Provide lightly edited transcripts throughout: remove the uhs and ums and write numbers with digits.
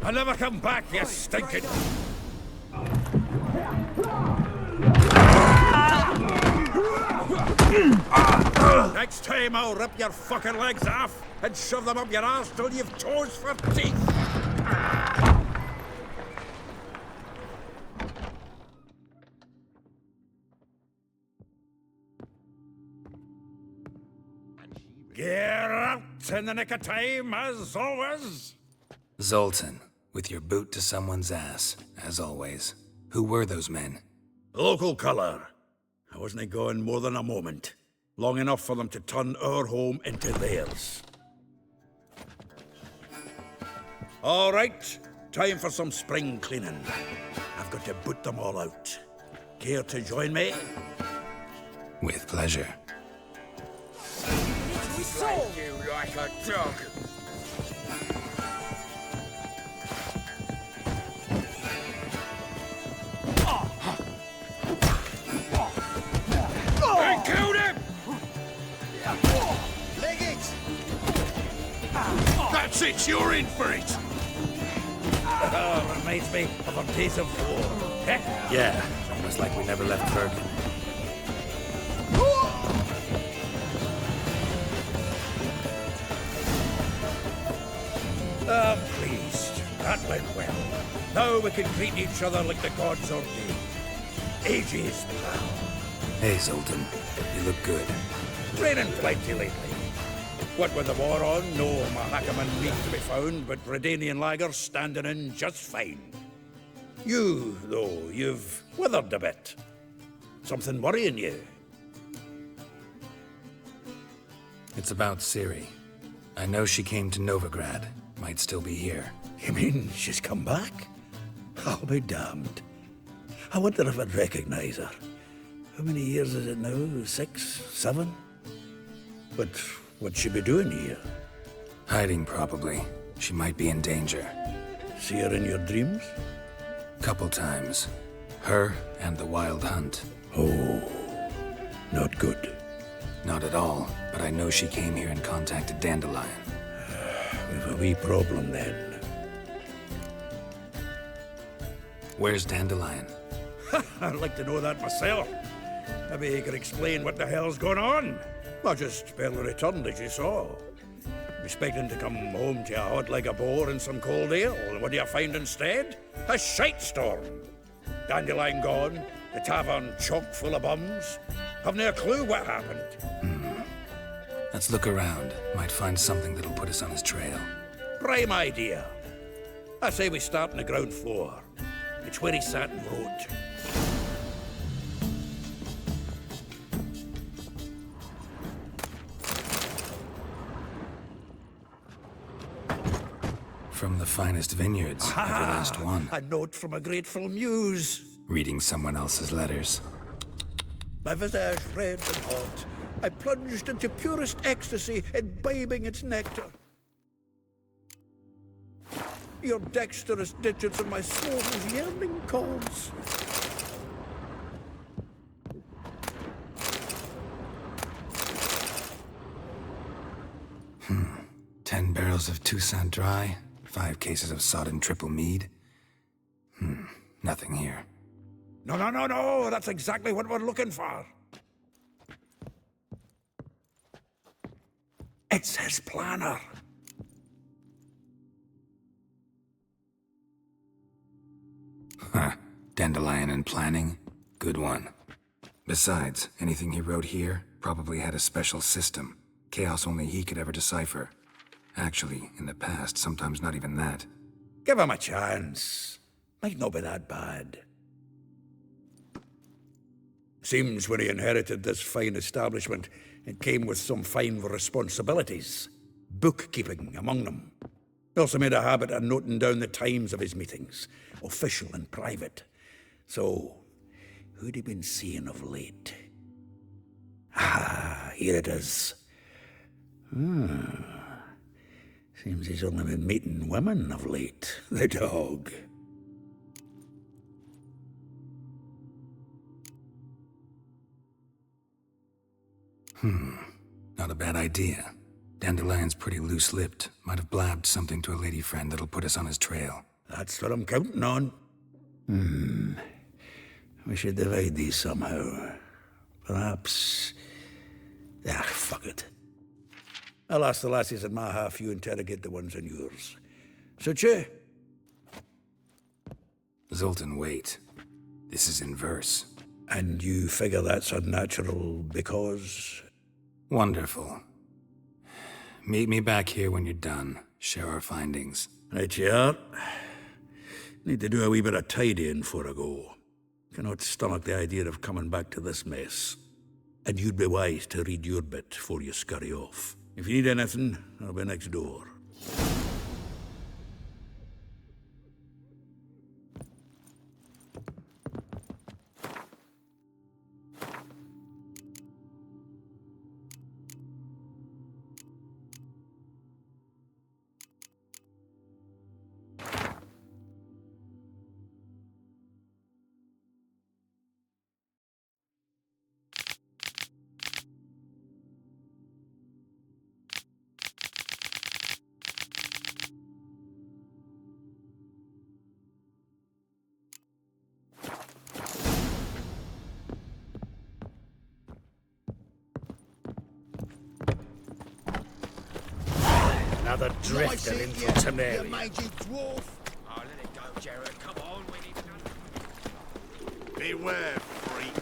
and never come back, you stinking... Next time I'll rip your fucking legs off and shove them up your arse till you've toes for teeth. Geralt in the nick of time, as always. Zoltan, with your boot to someone's ass, as always. Who were those men? Local colour. I wasn't gone more than a moment. Long enough for them to turn our home into theirs. All right, time for some spring cleaning. I've got to boot them all out. Care to join me? With pleasure. Ride you like a dog. I killed him! Leg it! That's it, you're in for it! Reminds me of our days of war. Yeah, it's almost like we never left Bergen. I'm pleased. That went well. Now we can greet each other like the gods ordained. Ages, pal. Hey, Zoltan. You look good. Training plenty lately. What with the war on, no Mahakaman meat to be found, but Redanian lagers standing in just fine. You, though, you've withered a bit. Something worrying you? It's about Ciri. I know she came to Novigrad. Might still be here. You mean she's come back? I'll be damned. I wonder if I'd recognize her. How many years is it now? 6, 7? But what'd she be doing here? Hiding, probably. She might be in danger. See her in your dreams? Couple times. Her and the Wild Hunt. Oh, not good. Not at all, but I know she came here and contacted Dandelion. We've a wee problem then. Where's Dandelion? I'd like to know that myself. Maybe he could explain what the hell's going on. I just barely returned, as you saw. Expecting to come home to a hot like a boar and some cold ale. What do you find instead? A shite storm. Dandelion gone, the tavern chock full of bums. Have no clue what happened. Let's look around. Might find something that'll put us on his trail. Prime idea. I say we start on the ground floor. It's where he sat and wrote. From the finest vineyards, every last one. A note from a grateful muse. Reading someone else's letters. My visage red and hot. I plunged into purest ecstasy, imbibing its nectar. Your dexterous digits and my soul's yearning calls. Hmm. 10 barrels of Toussaint Dry, 5 cases of sodden triple mead. Nothing here. No, that's exactly what we're looking for. It's his planner. Huh. Dandelion and planning? Good one. Besides, anything he wrote here probably had a special system. Chaos only he could ever decipher. Actually, in the past, sometimes not even that. Give him a chance. Might not be that bad. Seems when he inherited this fine establishment, it came with some fine responsibilities. Bookkeeping among them. He also made a habit of noting down the times of his meetings, official and private. So, who'd he been seeing of late? Ah, here it is. Seems he's only been meeting women of late, the dog. Not a bad idea. Dandelion's pretty loose-lipped. Might have blabbed something to a lady friend that'll put us on his trail. That's what I'm counting on. We should divide these somehow. Perhaps... fuck it. I'll ask the lassies in my half, you interrogate the ones in yours. Suit you? Zoltan, wait. This is in verse. And you figure that's unnatural because... Wonderful. Meet me back here when you're done. Share our findings. Right you are. Need to do a wee bit of tidying before I go. Cannot stomach the idea of coming back to this mess. And you'd be wise to read your bit before you scurry off. If you need anything, I'll be next door. Another drifter in for Tamaria. dwarf. Oh, let it go, Geralt. Come on, we need to... Beware, freak.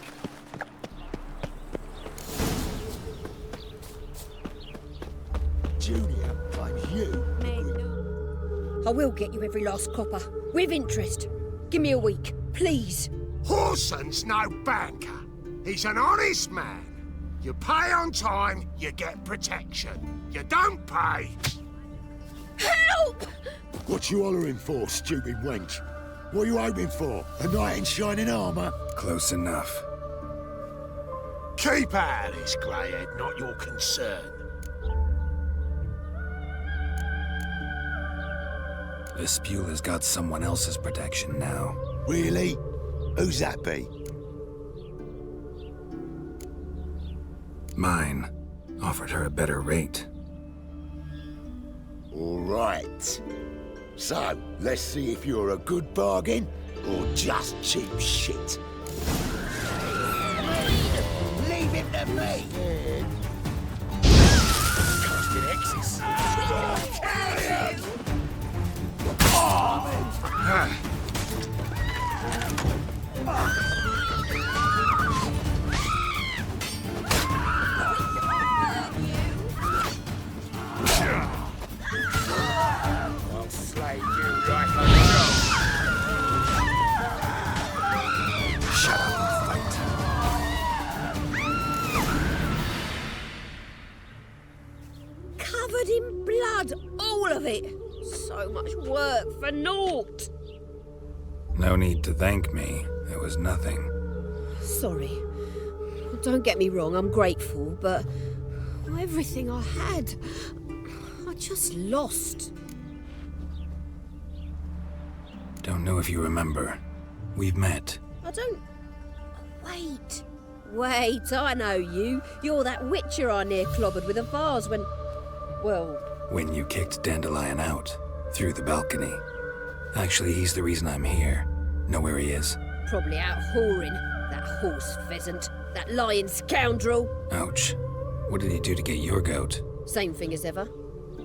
Junior, I'm you. I will get you every last copper, with interest. Give me a week, please. Horson's no banker. He's an honest man. You pay on time, you get protection. You don't pay. Help! What you hollering for, stupid wench? What you hoping for? A knight in shining armour? Close enough. Keep out of this, greyhead, not your concern. Vespula's got someone else's protection now. Really? Who's that be? Mine. Offered her a better rate. All right. So, let's see if you're a good bargain or just cheap shit. Leave him to me. Casting X's. I'll slay you like a dog. Shut up and fight. Covered in blood, all of it. So much work for naught. No need to thank me. It was nothing. Sorry. Don't get me wrong, I'm grateful, but everything I had, I just lost. Don't know if you remember. We've met. I don't... Wait. Wait, I know you. You're that witcher I near clobbered with a vase when... Well... When you kicked Dandelion out. Through the balcony. Actually, he's the reason I'm here. Know where he is? Probably out whoring. That horse pheasant. That lying scoundrel. Ouch. What did he do to get your goat? Same thing as ever.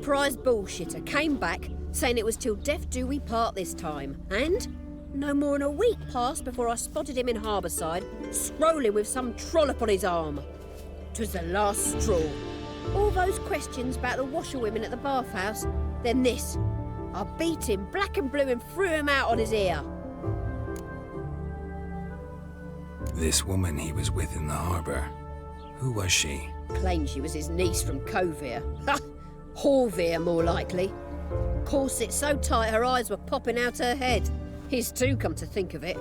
Prize bullshitter came back, saying it was till death do we part this time. And no more than a week passed before I spotted him in Harbourside, scrolling with some trollop on his arm. 'Twas the last straw. All those questions about the washerwomen at the bathhouse, then this. I beat him black and blue and threw him out on his ear. This woman he was with in the harbor. Who was she? Claimed she was his niece from Kovir. Ha! Horvir, more likely. Corset so tight her eyes were popping out her head. His too, come to think of it.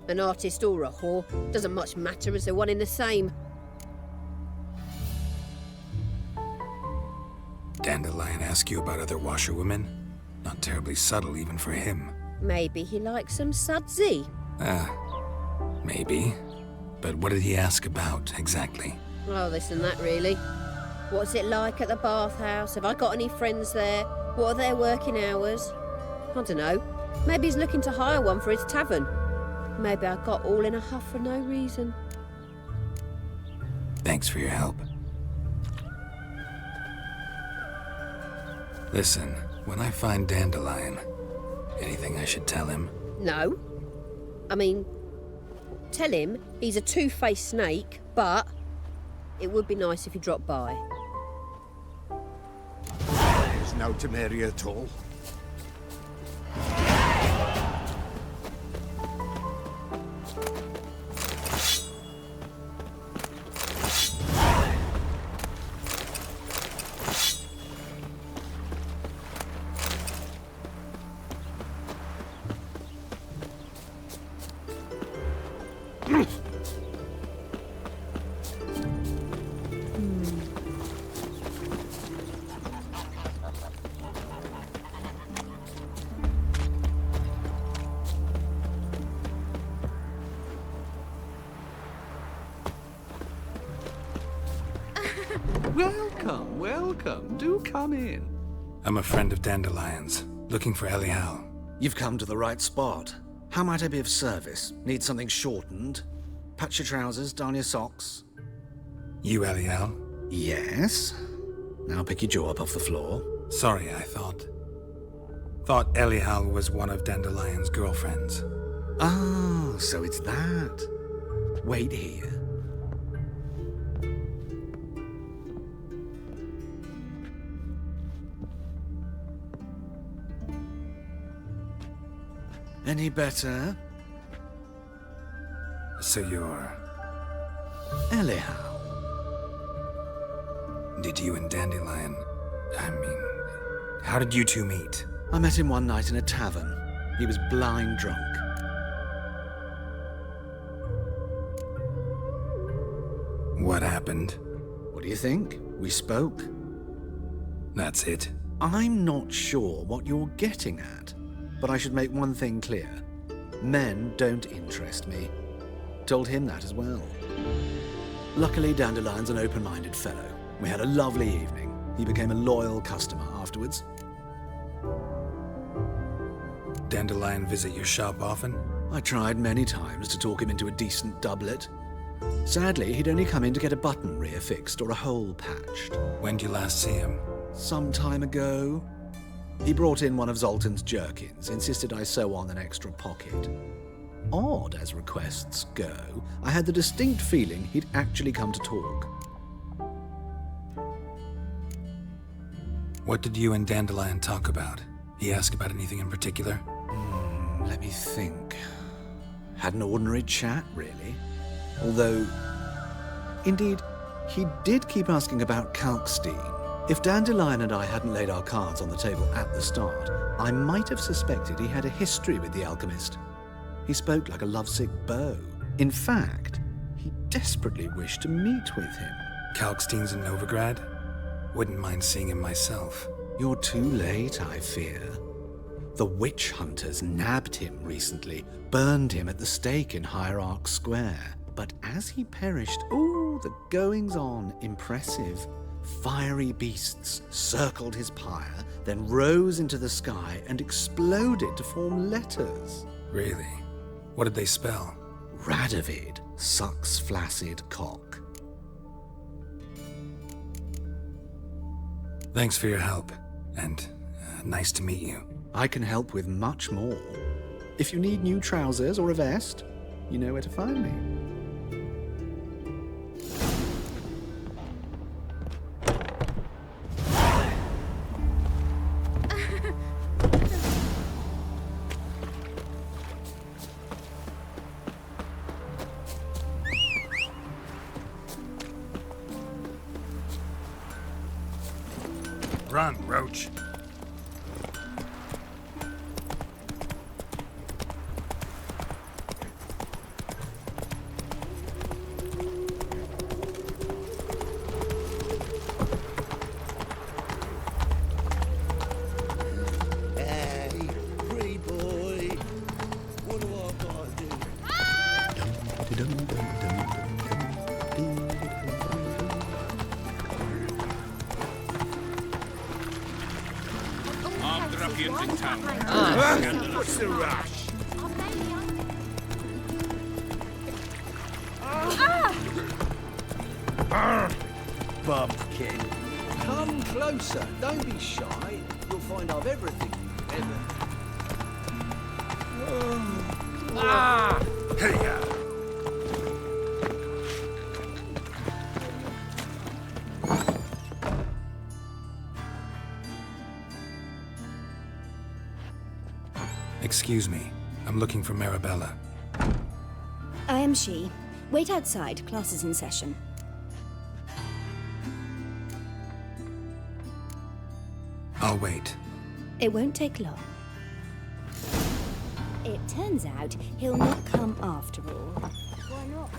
An artist or a whore, doesn't much matter as they're one in the same. Dandelion ask you about other washerwomen? Not terribly subtle even for him. Maybe he likes some sudsy. Maybe. But what did he ask about, exactly? Oh, this and that, really. What's it like at the bathhouse? Have I got any friends there? What are their working hours? I don't know. Maybe he's looking to hire one for his tavern. Maybe I got all in a huff for no reason. Thanks for your help. Listen, when I find Dandelion, anything I should tell him? No. I mean, tell him he's a two-faced snake, but it would be nice if he dropped by. There's no Temeria at all. Welcome, welcome. Do come in. I'm a friend of Dandelion's, looking for Elial. You've come to the right spot. How might I be of service? Need something shortened? Patch your trousers, darn your socks. You Elial? Yes. Now pick your jaw up off the floor. Sorry, I thought Elial was one of Dandelion's girlfriends. Ah, so it's that. Wait here. Any better? So you're... Elial. Did you and Dandelion... how did you two meet? I met him one night in a tavern. He was blind drunk. What happened? What do you think? We spoke. That's it? I'm not sure what you're getting at, but I should make one thing clear. Men don't interest me. Told him that as well. Luckily, Dandelion's an open-minded fellow. We had a lovely evening. He became a loyal customer afterwards. Dandelion visit your shop often? I tried many times to talk him into a decent doublet. Sadly, he'd only come in to get a button reaffixed or a hole patched. When'd you last see him? Some time ago. He brought in one of Zoltan's jerkins, insisted I sew on an extra pocket. Odd as requests go, I had the distinct feeling he'd actually come to talk. What did you and Dandelion talk about? He asked about anything in particular? Let me think. Had an ordinary chat, really. Although, indeed, he did keep asking about Kalkstein. If Dandelion and I hadn't laid our cards on the table at the start, I might have suspected he had a history with the alchemist. He spoke like a lovesick beau. In fact, he desperately wished to meet with him. Kalkstein's in Novigrad? Wouldn't mind seeing him myself. You're too late, I fear. The witch hunters nabbed him recently, burned him at the stake in Hierarch Square. But as he perished, the goings-on impressive. Fiery beasts circled his pyre, then rose into the sky and exploded to form letters. Really? What did they spell? Radovid sucks flaccid cock. Thanks for your help, and nice to meet you. I can help with much more. If you need new trousers or a vest, you know where to find me. Run, Roach. Hey, free boy. What do I gotta do? ruffians in town. What's the rush? Bumpkin. Come closer. Don't be shy. You'll find I've everything you ever. Here you go. Excuse me. I'm looking for Marabella. I am she. Wait outside. Class is in session. I'll wait. It won't take long. It turns out he'll not come after all. Why not?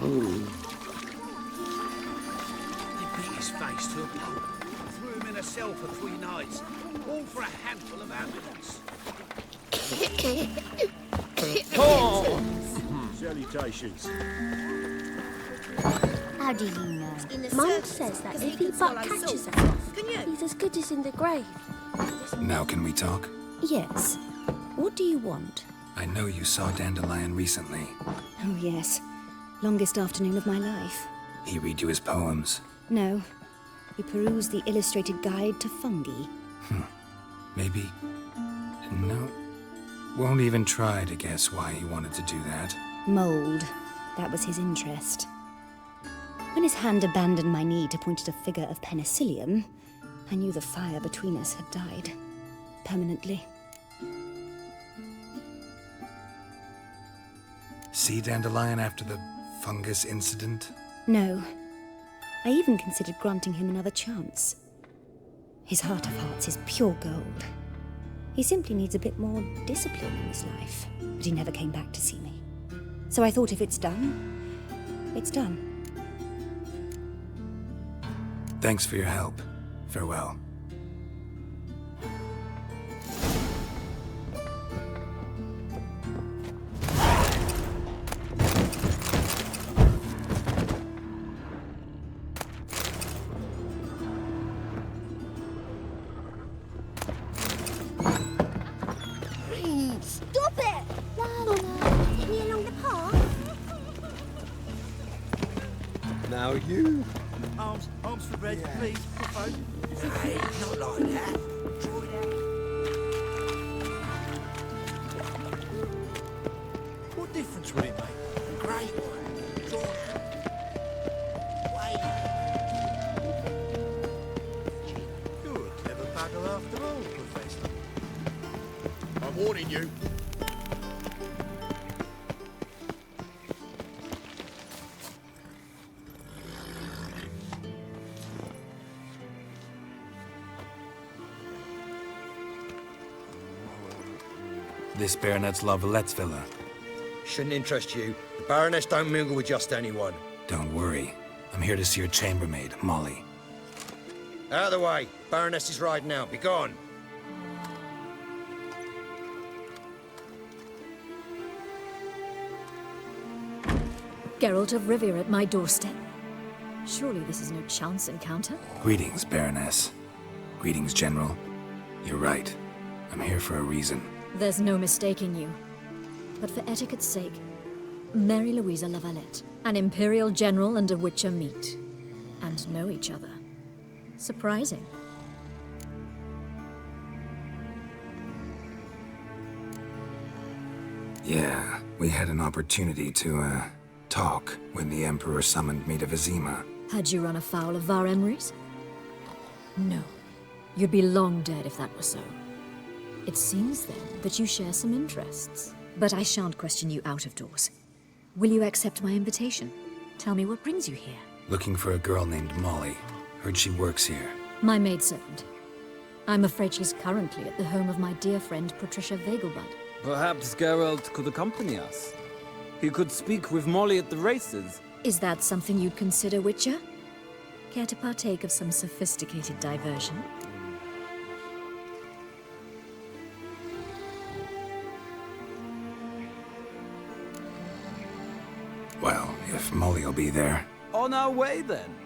Oh, They beat his face to a pulp, threw him in a cell for 3 nights, all for a handful of ambulance. Salutations. How do you know? Mum says that if he but catches us, he's as good as in the grave. Now can we talk? yes. What do you want? I know you saw Dandelion recently. Oh, yes. Longest afternoon of my life. He read you his poems. No. He perused the illustrated guide to fungi. Maybe... No. Won't even try to guess why he wanted to do that. Mold. That was his interest. When his hand abandoned my knee to point at a figure of penicillium, I knew the fire between us had died. Permanently. See Dandelion after the fungus incident? No. I even considered granting him another chance. His heart of hearts is pure gold. He simply needs a bit more discipline in his life. But he never came back to see me. So I thought if it's done, it's done. Thanks for your help. Farewell. Stop it! Lala, take me along the path. Now you. Arms for red, please. Hey, not like that. What difference would it make? Great one. Wait. You're a clever bugger after all, Professor. I'm warning you. This Baronet's La Vallette's villa. Shouldn't interest you. The Baroness don't mingle with just anyone. Don't worry. I'm here to see your chambermaid, Molly. Out of the way. Baroness is riding out. Be gone. Geralt of Rivia at my doorstep. Surely this is no chance encounter? Greetings, Baroness. Greetings, General. You're right. I'm here for a reason. There's no mistaking you. But for etiquette's sake, Mary Louisa La Valette, an Imperial General and a Witcher meet. And know each other. Surprising. Yeah, we had an opportunity to, talk when the Emperor summoned me to Vizima. Had you run afoul of Var Emrys? No. You'd be long dead if that were so. It seems, then, that you share some interests. But I shan't question you out of doors. Will you accept my invitation? Tell me what brings you here. Looking for a girl named Molly. Heard she works here. My maidservant. I'm afraid she's currently at the home of my dear friend Patricia Vegelbud. Perhaps Geralt could accompany us. He could speak with Molly at the races. Is that something you'd consider, Witcher? Care to partake of some sophisticated diversion? Well, if Molly'll be there. On our way, then.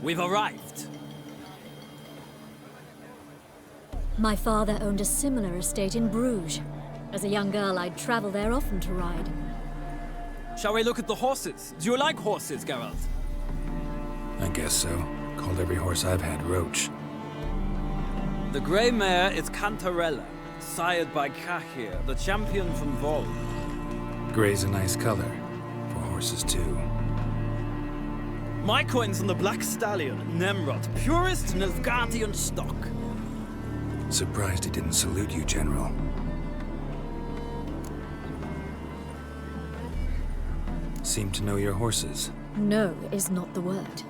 We've arrived. My father owned a similar estate in Bruges. As a young girl, I'd travel there often to ride. Shall we look at the horses? Do you like horses, Geralt? I guess so. Called every horse I've had Roach. The grey mare is Cantarella, sired by Cahir, the champion from Vol. Grey's a nice color. For horses, too. My coin's on the Black Stallion, Nemrod, purest Nilfgaardian stock. Surprised he didn't salute you, General. Seem to know your horses. No is not the word.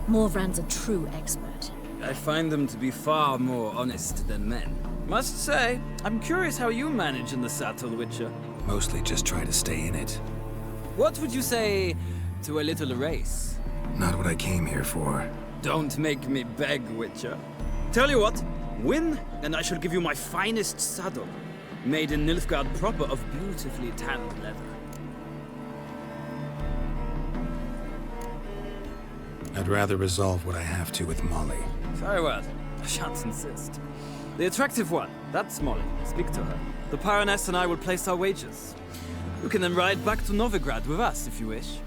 Morvran's a true expert. I find them to be far more honest than men. Must say, I'm curious how you manage in the saddle, Witcher. Mostly just try to stay in it. What would you say to a little race? Not what I came here for. Don't make me beg, Witcher. Tell you what, win, and I shall give you my finest saddle. Made in Nilfgaard proper of beautifully tanned leather. I'd rather resolve what I have to with Molly. Very well. I shan't insist. The attractive one, that's Molly. Speak to her. The Baroness and I will place our wagers. You can then ride back to Novigrad with us, if you wish.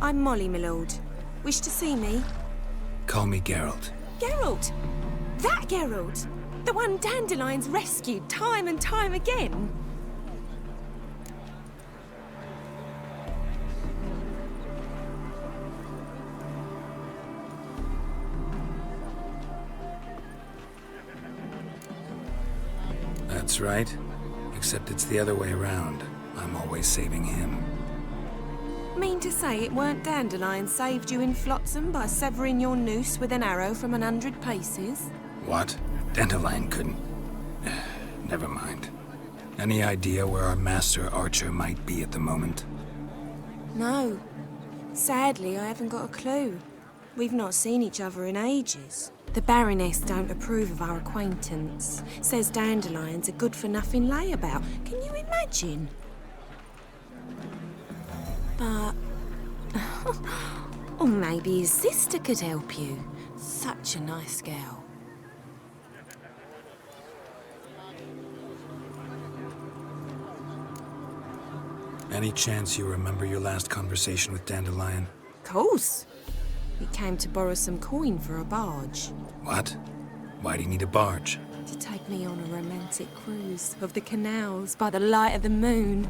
I'm Molly, my lord. Wish to see me? Call me Geralt. Geralt? That Geralt? The one Dandelion's rescued time and time again? That's right. Except it's the other way around. I'm always saving him. Mean to say it weren't Dandelion saved you in Flotsam by severing your noose with an arrow from 100 paces? What? Dandelion couldn't... Never mind. Any idea where our master archer might be at the moment? No. Sadly, I haven't got a clue. We've not seen each other in ages. The Baroness don't approve of our acquaintance. Says Dandelion's a good-for-nothing layabout. Can you imagine? But... or maybe his sister could help you. Such a nice girl. Any chance you remember your last conversation with Dandelion? Course. We came to borrow some coin for a barge. What? Why do you need a barge? To take me on a romantic cruise of the canals by the light of the moon.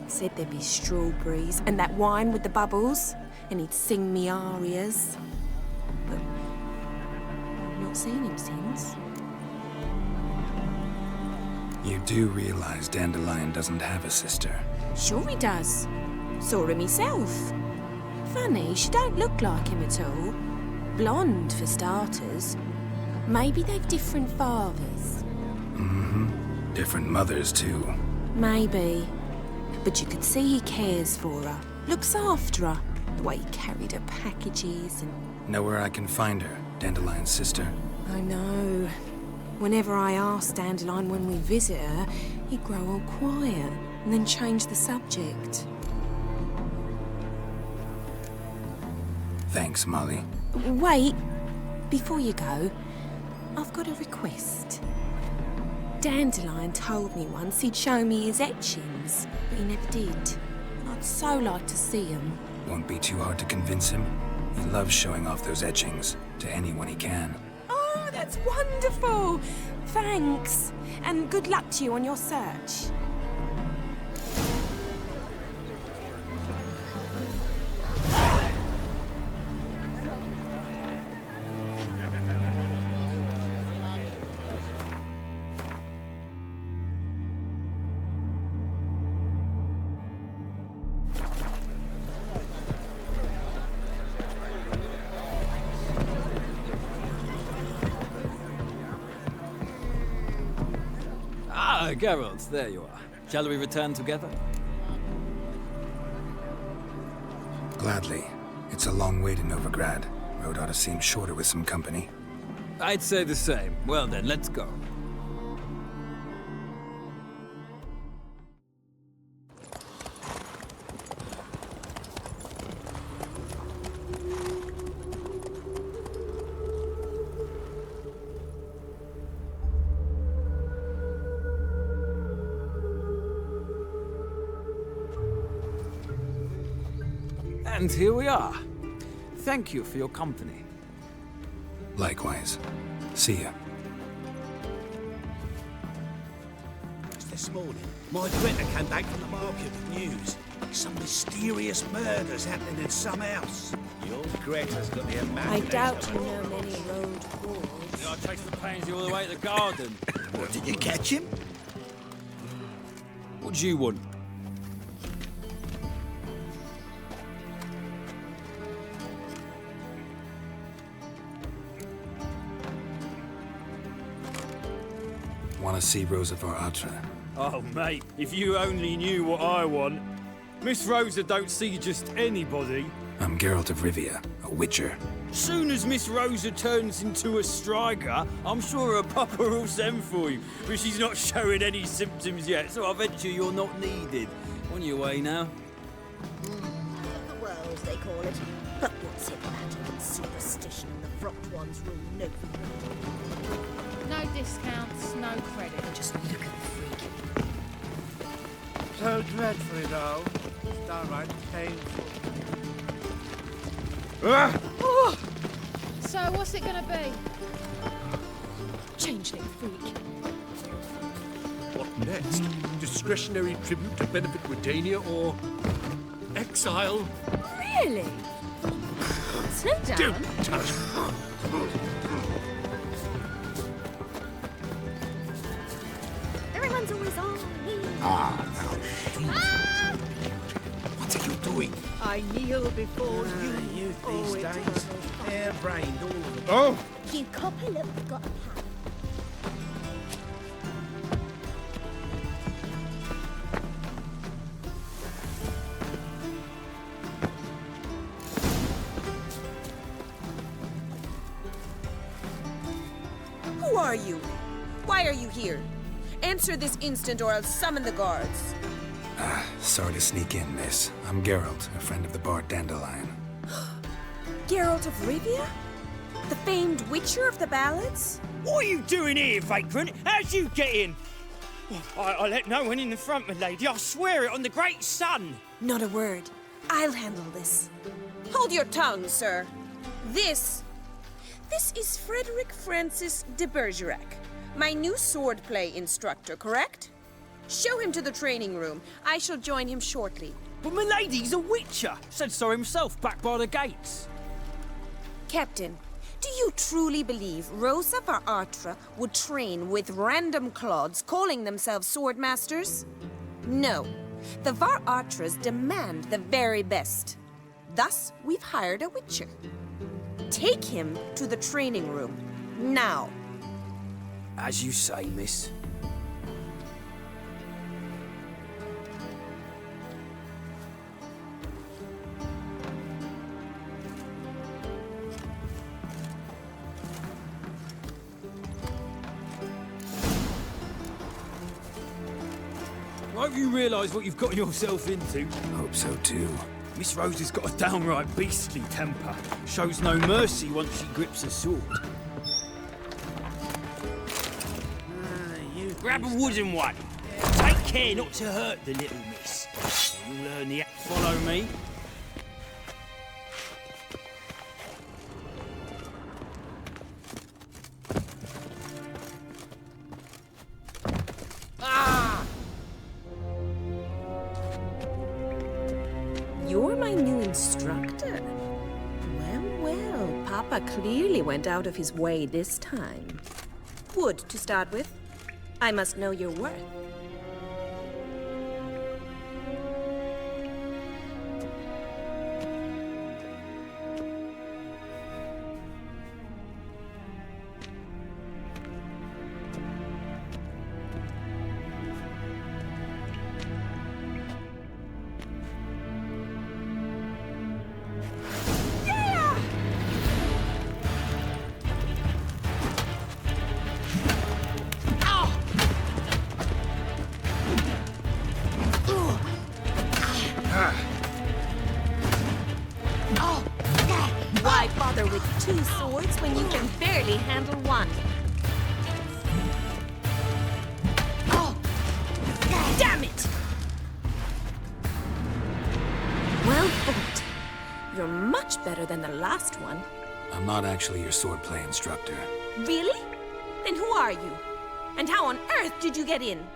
Said there'd be strawberries and that wine with the bubbles, and he'd sing me arias. But I've not seen him since. You do realize Dandelion doesn't have a sister? Sure he does. Saw him himself. Funny, she don't look like him at all. Blonde, for starters. Maybe they've different fathers. Mm-hmm. Different mothers, too. Maybe. But you could see he cares for her. Looks after her. The way he carried her packages and... Know where I can find her, Dandelion's sister? I know. Whenever I ask Dandelion when we visit her, he'd grow all quiet and then change the subject. Thanks, Molly. Wait. Before you go, I've got a request. Dandelion told me once he'd show me his etchings, but he never did. I'd so like to see them. Won't be too hard to convince him. He loves showing off those etchings to anyone he can. Oh, That's wonderful! Thanks. And good luck to you on your search. Ah, Geralt, there you are. Shall we return together? Gladly. It's a long way to Novigrad. Road ought to seem shorter with some company. I'd say the same. Well then, let's go. And here we are. Thank you for your company. Likewise. See ya. Just this morning, my Greta came back from the market with news. Some mysterious murders happening in some house. Your Greta's got the I imagination. doubt you know many road walls. I chased the pansy all the way to the garden. What, did you catch him? What do you want? Want to see Rosa var Atra? Oh, mate, if you only knew what I want. Miss Rosa don't see just anybody. I'm Geralt of Rivia, a witcher. Soon as Miss Rosa turns into a striker, I'm sure her papa will send for you. But she's not showing any symptoms yet, so I venture you're not needed. On your way now. The world, they call it. But what's it matter than superstition and the frocked ones rule no. No discounts, no credit. Just look at the freak. So dreadfully dull. It's downright painful. Oh! So what's it gonna be? Changeling freak. What next? Discretionary tribute to benefit Redania or exile? Really? Slow down. Don't touch me. Everyone's always on me. Ah, now. What are you doing? I kneel before you. Youth these days. Hair-brained, all of them. Oh! You copper look got a pal. Who are you? Why are you here? Answer this instant or I'll summon the guards. Sorry to sneak in, miss. I'm Geralt, a friend of the bard Dandelion. Geralt of Rivia? The famed witcher of the ballads? What are you doing here, vagrant? How'd you get in? I let no one in the front, my lady. I swear it on the great sun. Not a word. I'll handle this. Hold your tongue, sir. This is Frederick Francis de Bergerac, my new swordplay instructor, correct? Show him to the training room. I shall join him shortly. But my lady's a witcher. Said so himself back by the gates. Captain, do you truly believe Rosa var Atra would train with random clods calling themselves swordmasters? No. The var Atras demand the very best. Thus, we've hired a witcher. Take him to the training room. Now. As you say, miss. Won't you realise what you've gotten yourself into? Hope so too. Miss Rose has got a downright beastly temper. Shows no mercy once she grips a sword. Grab a wooden one. Take care not to hurt the little miss. You'll learn the act. Follow me. clearly went out of his way this time. Wood, to start with. I must know your worth. Why bother with two swords when you can barely handle one? Oh, damn it! Well fought. You're much better than the last one. I'm not actually your swordplay instructor. Really? Then who are you? And how on earth did you get in?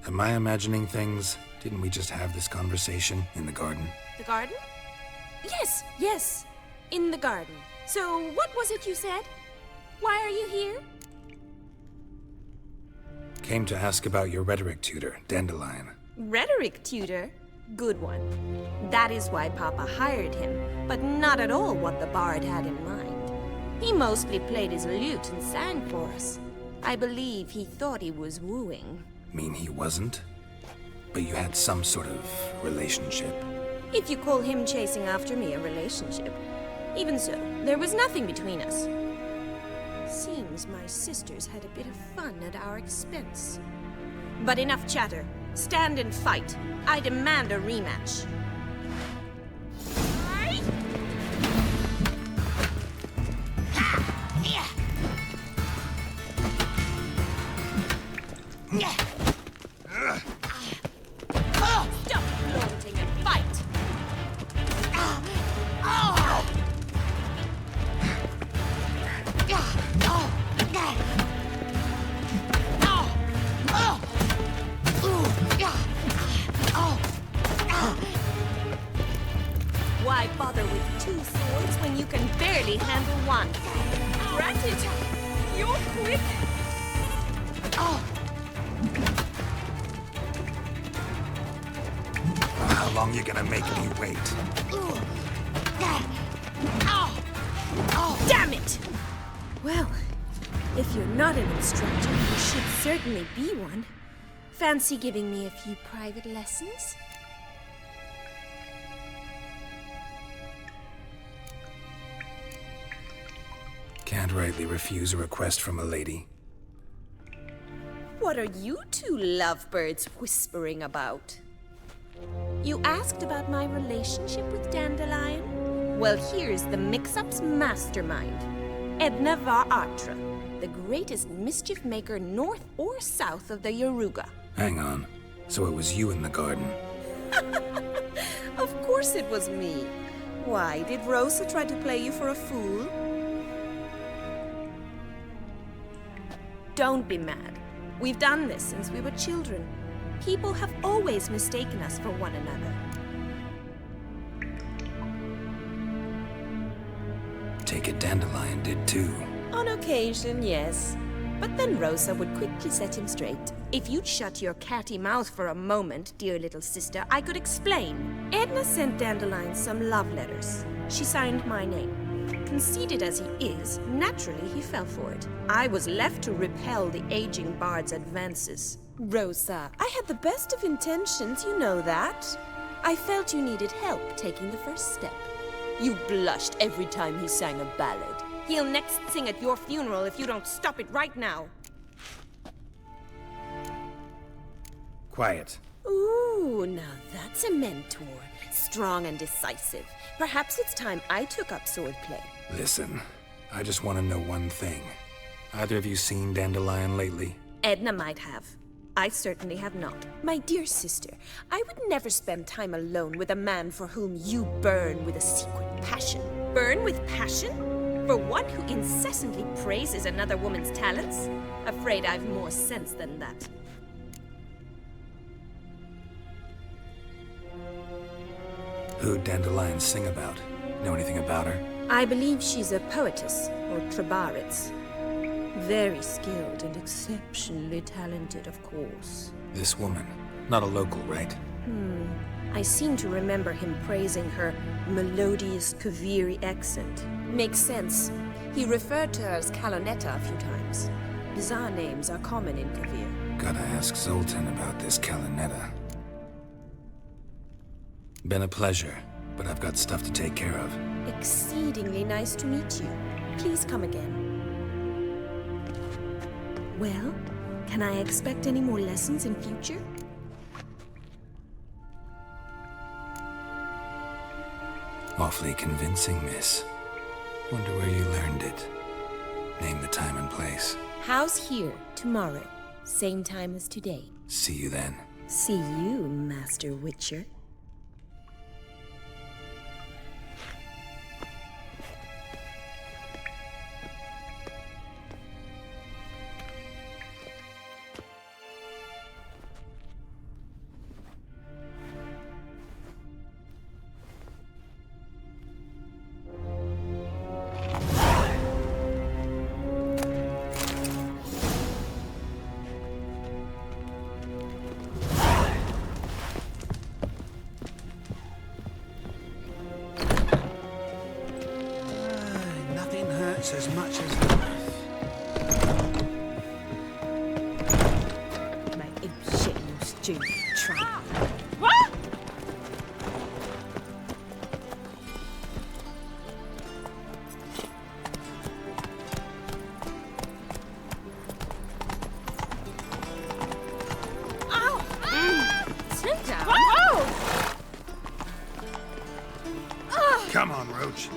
Am I imagining things? Didn't we just have this conversation in the garden? The garden? Yes, yes. In the garden. So, what was it you said? Why are you here? Came to ask about your rhetoric tutor, Dandelion. Rhetoric tutor? Good one. That is why Papa hired him, but not at all what the bard had in mind. He mostly played his lute and sang for us. I believe he thought he was wooing. Mean he wasn't? But you had some sort of relationship? If you call him chasing after me a relationship. Even so, there was nothing between us. Seems my sisters had a bit of fun at our expense. But enough chatter. Stand and fight. I demand a rematch. Stop flaunting and fight! Why bother with two swords when you can barely handle one? Granted, you're quick. How long you gonna make me wait? Damn it! Well, if you're not an instructor, you should certainly be one. Fancy giving me a few private lessons? Can't rightly refuse a request from a lady. What are you two lovebirds whispering about? You asked about my relationship with Dandelion? Well, here's the mix-up's mastermind. Edna var Artra, the greatest mischief maker north or south of the Yaruga. Hang on. So it was you in the garden? Of course it was me. Why, did Rosa try to play you for a fool? Don't be mad. We've done this since we were children. People have always mistaken us for one another. Take it Dandelion did too. On occasion, yes. But then Rosa would quickly set him straight. If you'd shut your catty mouth for a moment, dear little sister, I could explain. Edna sent Dandelion some love letters. She signed my name. Conceited as he is, naturally he fell for it. I was left to repel the aging bard's advances. Rosa, I had the best of intentions, you know that. I felt you needed help taking the first step. You blushed every time he sang a ballad. He'll next sing at your funeral if you don't stop it right now. Quiet. Ooh, now that's a mentor. Strong and decisive. Perhaps it's time I took up swordplay. Listen, I just want to know one thing. Either of you seen Dandelion lately? Edna might have. I certainly have not. My dear sister, I would never spend time alone with a man for whom you burn with a secret passion. Burn with passion? For one who incessantly praises another woman's talents? Afraid I've more sense than that. Who'd Dandelion sing about? Know anything about her? I believe she's a poetess, or trabaritz. Very skilled and exceptionally talented, of course. This woman. Not a local, right? I seem to remember him praising her melodious Kaviri accent. Makes sense. He referred to her as Kalonetta a few times. Bizarre names are common in Kavir. Gotta ask Zoltan about this Kalonetta. Been a pleasure, but I've got stuff to take care of. Exceedingly nice to meet you. Please come again. Well, can I expect any more lessons in future? Awfully convincing, miss. Wonder where you learned it. Name the time and place. House here, tomorrow. Same time as today. See you then. See you, Master Witcher. As much as life. Make him shit, you stupid traitor. What? Sit down. Come on, Roach.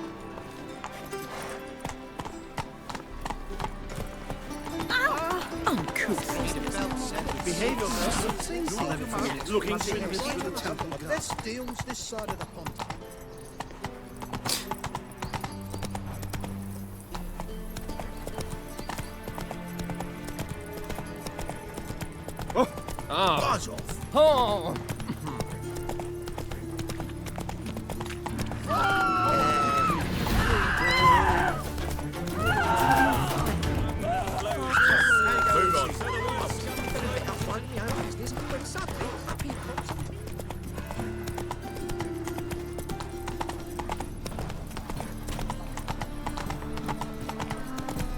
Behave yourself. Looking seriously to the temple. Let's deals this side of the pond. Buzz off. Oh!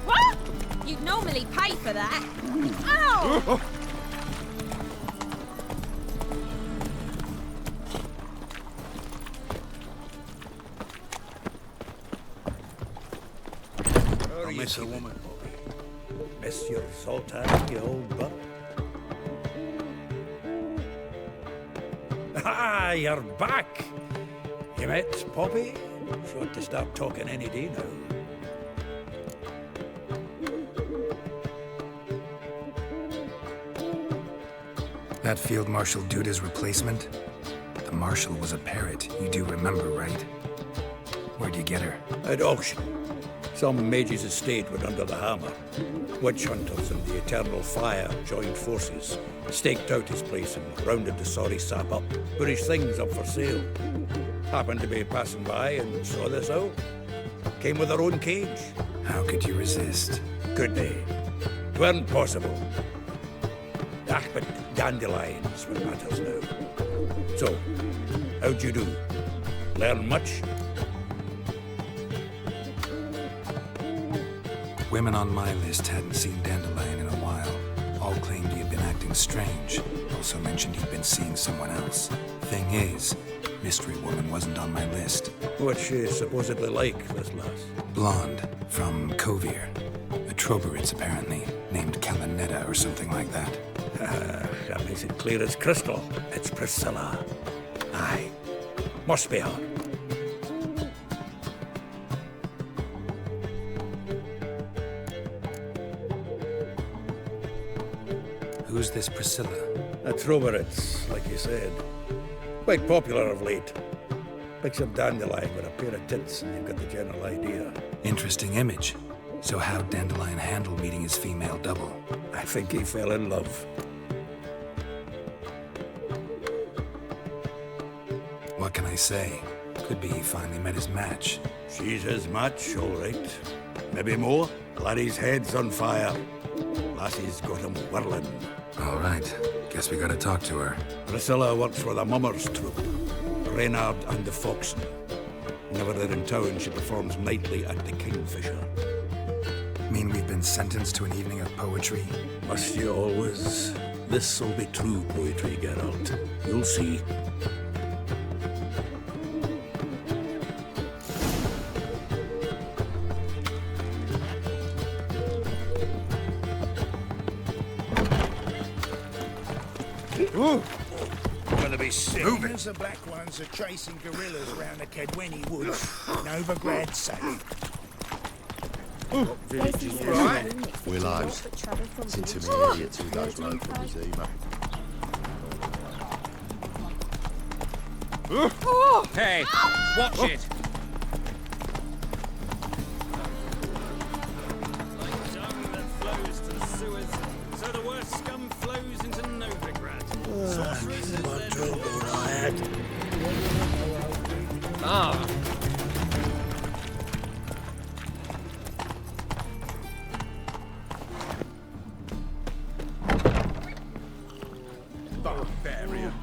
What? You'd normally pay for that. Ow! I'll miss a woman. Miss your Zoltan, you old butt. Ah, you're back. You met Poppy? She ought to start talking any day now. That Field Marshal Duda's replacement? The Marshal was a parrot, you do remember, right? Where'd you get her? At auction. Some mage's estate went under the hammer. Witch hunters and the Eternal Fire joined forces, staked out his place and rounded the sorry sap up, put his things up for sale. Happened to be passing by and saw this out. Came with her own cage. How could you resist? Could they? 'Tweren't possible. Ah, but dandelions what matters now. So, how'd you do? Learn much? Women on my list hadn't seen Dandelion in a while. All claimed he had been acting strange. Also mentioned he'd been seeing someone else. Thing is, Mystery Woman wasn't on my list. What's she supposedly like, this lass? Blonde, from Kovir. A Trobaritz, apparently, named Kalonetta or something like that. That makes it clear as crystal. It's Priscilla. Aye. Must be her. Who's this Priscilla? A Trobaritz, like you said. Quite popular of late. Picture Dandelion with a pair of tits and you've got the general idea. Interesting image. So how'd Dandelion handle meeting his female double? I think he fell in love. What can I say? Could be he finally met his match. She's his match, all right. Maybe more. Laddie's head's on fire. Lassie's got him whirling. All right. Guess we gotta talk to her. Priscilla works for the Mummers troupe. Reynard and the Foxen. Whenever they're in town, she performs nightly at the Kingfisher. Mean we've been sentenced to an evening of poetry? Must you always? This'll be true poetry, Geralt. You'll see. Gonna be seen as the black ones are chasing guerrillas around the Kedweni woods. Novigrad safe. Right. Willows. It's intermediate to those local Zima. Hey, watch it! Like dung that flows to the sewers, so the worst scum flows into Novigrad. Sorcerers and Ah. Barbarian.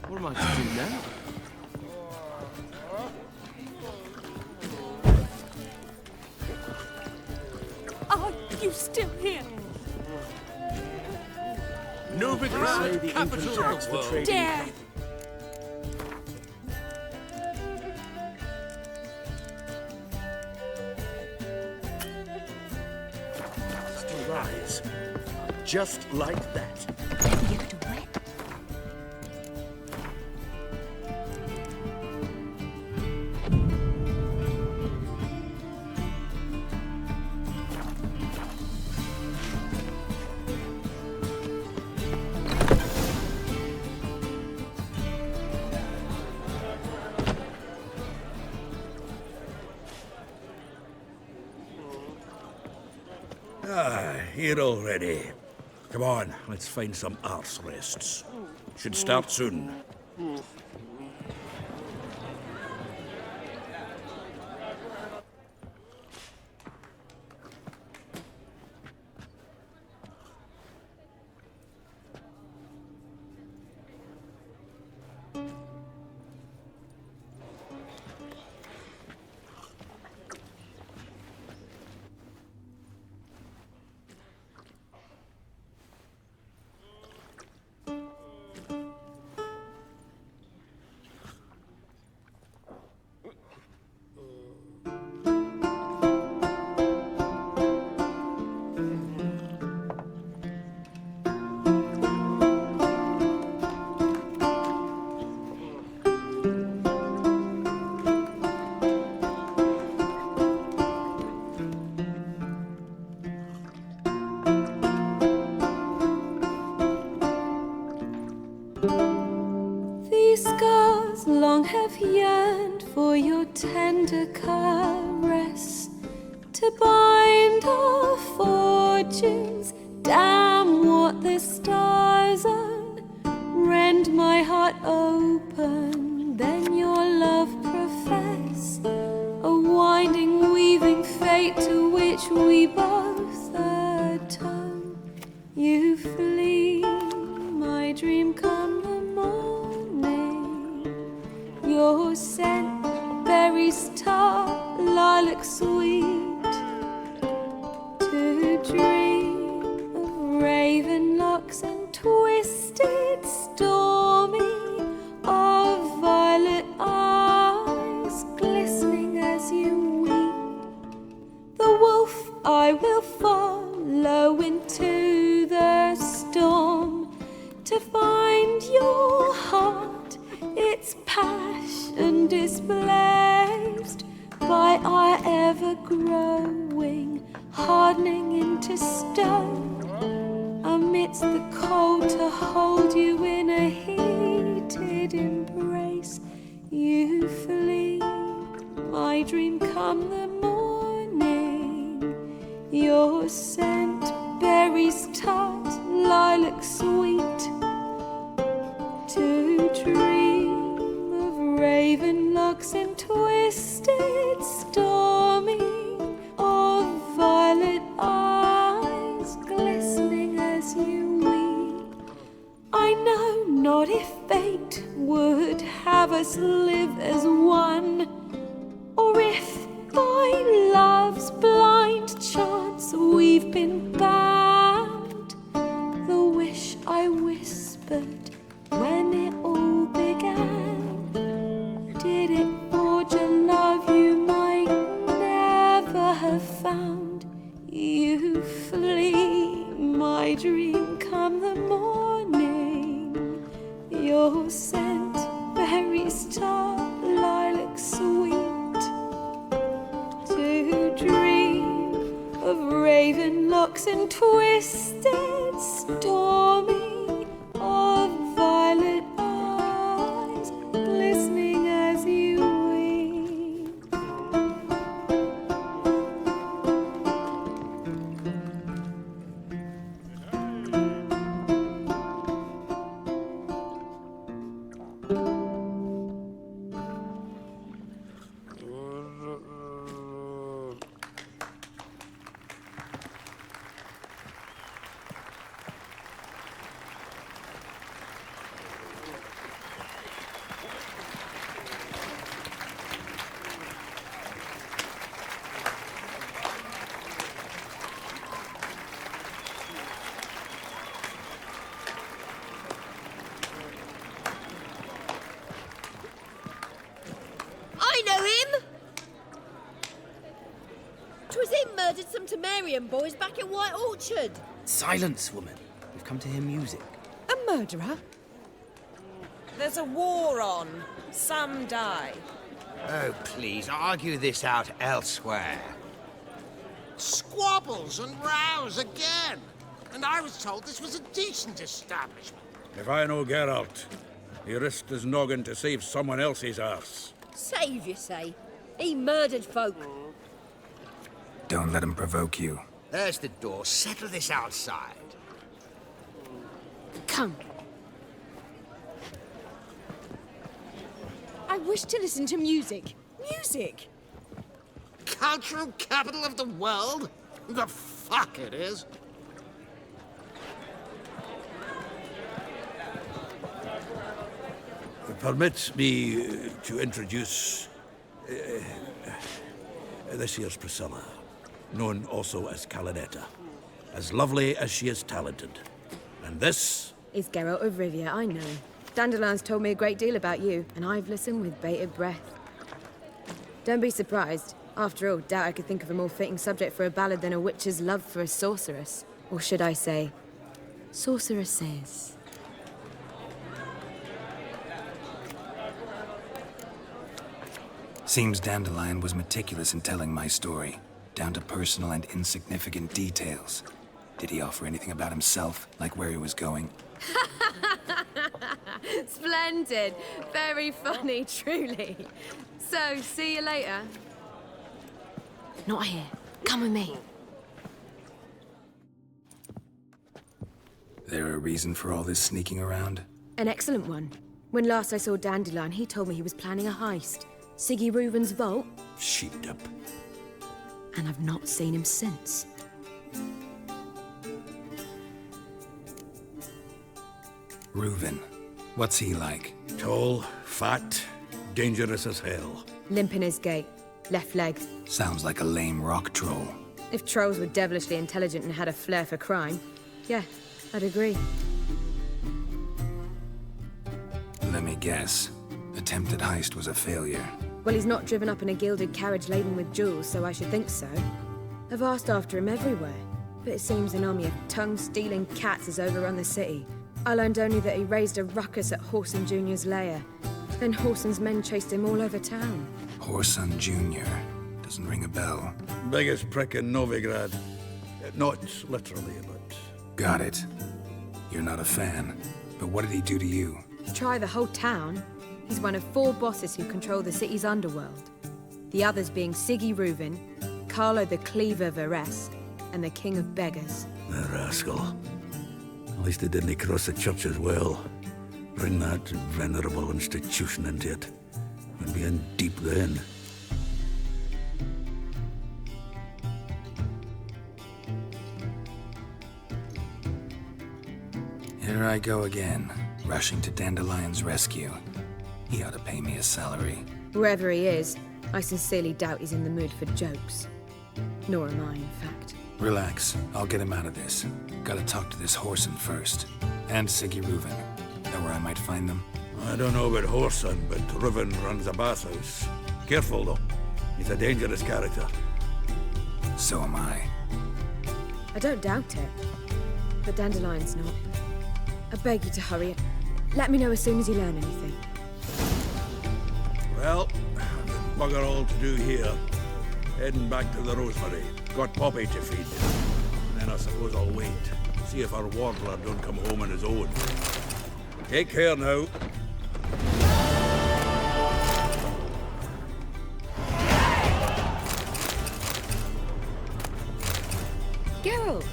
What am I to do now? Are you still here? Novigrad, capital of the world. Dare! Rise. Just like that. Here already. Come on, let's find some arse rests. Should start soon. These scars long have yearned for your tender caress, to bind our fortunes. Damn what the stars own. Rend my heart open, then your love profess. A winding, weaving fate to which we both atone. You flee, my dream come the morning. Your scent, berries tart, lilac sweet. To dream of raven locks and twisted, stormy, of violet eyes glistening as you weep. The wolf I will follow into the storm, to find your heart, its passion displaced by our ever-growing, hardening into stone. Amidst the cold, to hold you in a heated embrace. You flee, my dream come the morning. Your scent, berries tart, lilac sweet. To dream of raven locks and twisted stormy, of violet eyes glistening as you weep. I know not if fate would have us live as one, or if by love's blind chance we've been bound. The wish I whispered when it all began, did it forge a love you might never have found? You flee, my dream, come the morning. Your scent, berries tart, lilac sweet. To dream of raven locks and twisted stormy, of violet eyes glistening as you weep. I know him! 'Twas him murdered some Temerian boys back in White Orchard. Silence, woman. We've come to hear music. A murderer? There's a war on. Some die. Oh, please, argue this out elsewhere. Squabbles and rows again. And I was told this was a decent establishment. If I know Geralt, he risked his noggin to save someone else's arse. Save, you say? He murdered folk. Don't let him provoke you. There's the door. Settle this outside. Come. I wish to listen to music. Music! Cultural capital of the world? The fuck it is. Permit me to introduce this here's Priscilla, known also as Calinetta. As lovely as she is talented. And this? Is Geralt of Rivia, I know. Dandelion's told me a great deal about you, and I've listened with bated breath. Don't be surprised. After all, doubt I could think of a more fitting subject for a ballad than a witch's love for a sorceress. Or should I say, sorceresses. Seems Dandelion was meticulous in telling my story, down to personal and insignificant details. Did he offer anything about himself, like where he was going? Splendid. Very funny, truly. So, see you later. Not here. Come with me. There a reason for all this sneaking around? An excellent one. When last I saw Dandelion, he told me he was planning a heist. Siggy Reuven's vault. Sheeped up. And I've not seen him since. Reuven. What's he like? Tall, fat, dangerous as hell. Limp in his gait. Left leg. Sounds like a lame rock troll. If trolls were devilishly intelligent and had a flair for crime, yeah, I'd agree. Let me guess. Attempted heist was a failure. Well, he's not driven up in a gilded carriage laden with jewels, so I should think so. I've asked after him everywhere, but it seems an army of tongue-stealing cats has overrun the city. I learned only that he raised a ruckus at Whoreson Jr.'s lair. Then Whoreson's men chased him all over town. Whoreson Jr. Doesn't ring a bell. Biggest prick in Novigrad. Not literally, but... Got it. You're not a fan. But what did he do to you? Try the whole town. He's one of 4 bosses who control the city's underworld. The others being Siggy Reuven, Carlo the Cleaver Varese, and the king of beggars. The rascal. At least they didn't cross the church as well. Bring that venerable institution into it. We'd be in deep then. Here I go again, rushing to Dandelion's rescue. He ought to pay me a salary. Whoever he is, I sincerely doubt he's in the mood for jokes. Nor am I, in fact. Relax, I'll get him out of this. Gotta talk to this Whoreson first. And Siggy Reuven. Know where I might find them? I don't know about Whoreson, but Reuven runs a bathhouse. Careful, though. He's a dangerous character. So am I. I don't doubt it. But Dandelion's not. I beg you to hurry. Let me know as soon as you learn anything. Well, bugger all to do here. Heading back to the Rosemary. Got Poppy to feed. And then I suppose I'll wait. See if our warbler don't come home on his own. Take care now. Geralt!